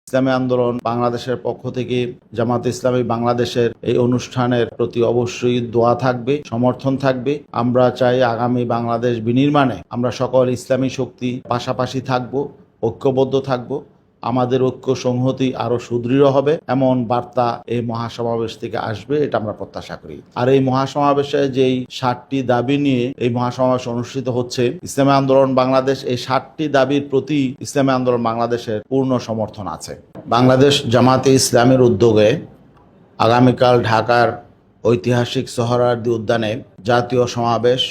ইসলামী আন্দোলন বাংলাদেশের পক্ষ থেকে জামাতে ইসলামী বাংলাদেশের এই অনুষ্ঠানের প্রতি অবশ্যই দোয়া থাকবে, সমর্থন থাকবে। আমরা চাই আগামী বাংলাদেশ বিনির্মাণে আমরা সকল ইসলামী শক্তি পাশাপাশি থাকব, ঐক্যবদ্ধ থাকব। আমাদের ঐক্য সংহতি আরো সুদৃঢ় হবে এমন বার্তা এই মহাসমাবেশ থেকে আসবে, এটা আমরা প্রত্যাশা করি। আর এই মহাসমাবেশে যেই 60টি দাবি নিয়ে এই মহাসমাবেশ অনুষ্ঠিত হচ্ছে, ইসলামী আন্দোলন বাংলাদেশ এই 60টি দাবির প্রতি ইসলামী আন্দোলন বাংলাদেশের পূর্ণ সমর্থন আছে। বাংলাদেশ জামাতে ইসলামের উদ্যোগে আগামীকাল ঢাকার ঐতিহাসিক সোহরাওয়ার্দী উদ্যানে জাতীয় সমাবেশ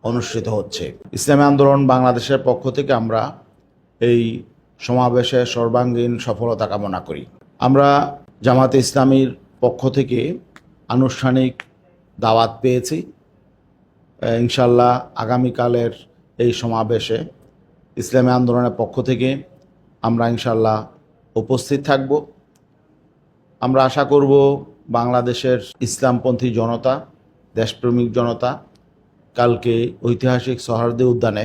অনুষ্ঠিত হচ্ছে। ইসলামী আন্দোলন বাংলাদেশের পক্ষ থেকে আমরা এই সমাবেশের সর্বাঙ্গীন সফলতা কামনা করি। আমরা জামাতে ইসলামীর পক্ষ থেকে আনুষ্ঠানিক দাওয়াত পেয়েছি। ইনশাল্লাহ আগামীকালের এই সমাবেশে ইসলামী আন্দোলনের পক্ষ থেকে আমরা ইনশাল্লাহ উপস্থিত থাকব। আমরা আশা করব বাংলাদেশের ইসলামপন্থী জনতা, দেশপ্রেমিক জনতা কালকে ঐতিহাসিক সোহরাওয়ার্দী উদ্যানে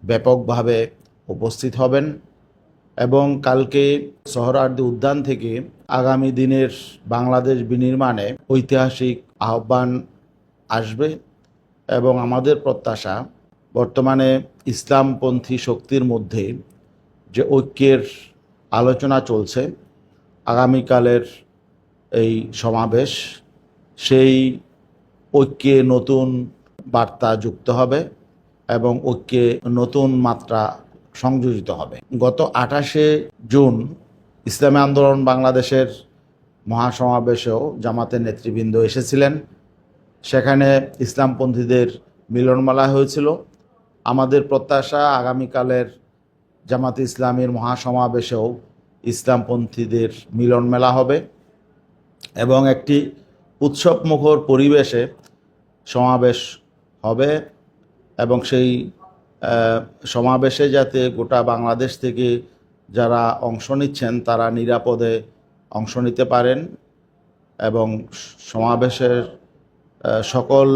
ব্যাপকভাবে উপস্থিত হবেন এবং কালকে সোহরাওয়ার্দী উদ্যান থেকে আগামী দিনের বাংলাদেশ বিনির্মাণে ঐতিহাসিক আহ্বান আসবে এবং আমাদের প্রত্যাশা বর্তমানে ইসলামপন্থী শক্তির মধ্যে যে ঐক্যের আলোচনা চলছে, আগামীকালের এই সমাবেশ সেই ঐক্যে নতুন বার্তা যুক্ত হবে এবং ঐক্যে নতুন মাত্রা সংযোজিত হবে। গত 28শে জুন ইসলামী আন্দোলন বাংলাদেশের মহাসমাবেশেও জামাতের নেতৃবৃন্দ এসেছিলেন। সেখানে ইসলামপন্থীদের মিলনমেলা হয়েছিল। আমাদের প্রত্যাশা আগামীকালের জামাতে ইসলামীর মহাসমাবেশেও ইসলামপন্থীদের মিলনমেলা হবে এবং একটি উৎসবমুখর পরিবেশে সমাবেশ হবে এবং সেই সমাবেশে যাতে গোটা বাংলাদেশ থেকে যারা অংশ নিচ্ছেন তারা নিরাপদে অংশ নিতে পারেন এবং সমাবেশের সকল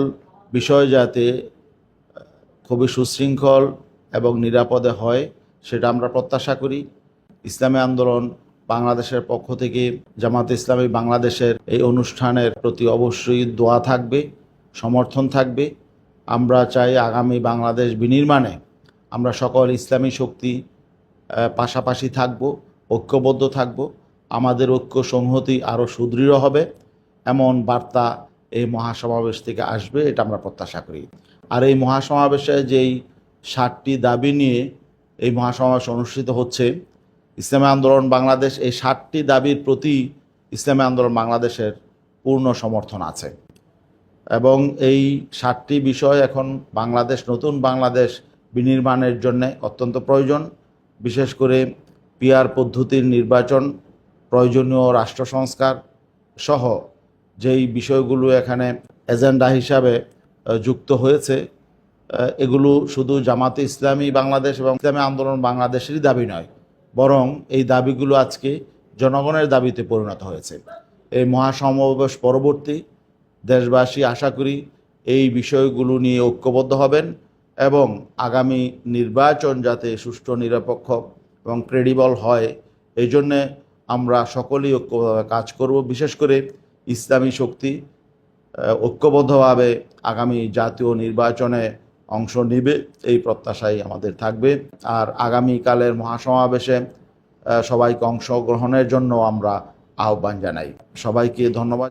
বিষয় যাতে খুবই সুশৃঙ্খল এবং নিরাপদে হয় সেটা আমরা প্রত্যাশা করি। ইসলামী আন্দোলন বাংলাদেশের পক্ষ থেকে জামাতে ইসলামী বাংলাদেশের এই অনুষ্ঠানের প্রতি অবশ্যই দোয়া থাকবে, সমর্থন থাকবে। আমরা চাই আগামী বাংলাদেশ বিনির্মাণে আমরা সকল ইসলামী শক্তি পাশাপাশি থাকব, ঐক্যবদ্ধ থাকব। আমাদের ঐক্য সংহতি আরও সুদৃঢ় হবে এমন বার্তা এই মহাসমাবেশ থেকে আসবে, এটা আমরা প্রত্যাশা করি। আর এই মহাসমাবেশে যেই 60টি দাবি নিয়ে এই মহাসমাবেশ অনুষ্ঠিত হচ্ছে, ইসলামী আন্দোলন বাংলাদেশ এই 60টি দাবির প্রতি ইসলামী আন্দোলন বাংলাদেশের পূর্ণ সমর্থন আছে এবং এই 60টি বিষয় এখন বাংলাদেশ, নতুন বাংলাদেশ বিনির্মাণের জন্য অত্যন্ত প্রয়োজন। বিশেষ করে পিআর পদ্ধতির নির্বাচন, প্রয়োজনীয় রাষ্ট্র সংস্কার সহ যেই বিষয়গুলো এখানে এজেন্ডা হিসাবে যুক্ত হয়েছে, এগুলো শুধু জামাতে ইসলামী বাংলাদেশ এবং ইসলামী আন্দোলন বাংলাদেশেরই দাবি নয়, বরং এই দাবিগুলো আজকে জনগণের দাবিতে পরিণত হয়েছে। এই মহাসমাবেশ পরবর্তী দেশবাসী আশা করি এই বিষয়গুলো নিয়ে ঐক্যবদ্ধ হবেন এবং আগামী নির্বাচন যাতে সুষ্ঠু, নিরপেক্ষ এবং ক্রেডিবল হয়, এই জন্যে আমরা সকলেই ঐক্যভাবে কাজ করব। বিশেষ করে ইসলামী শক্তি ঐক্যবদ্ধভাবে আগামী জাতীয় নির্বাচনে অংশ নেবে, এই প্রত্যাশাই আমাদের থাকবে। আর আগামীকালের মহাসমাবেশে সবাইকে অংশগ্রহণের জন্য আমরা আহ্বান জানাই। সবাইকে ধন্যবাদ।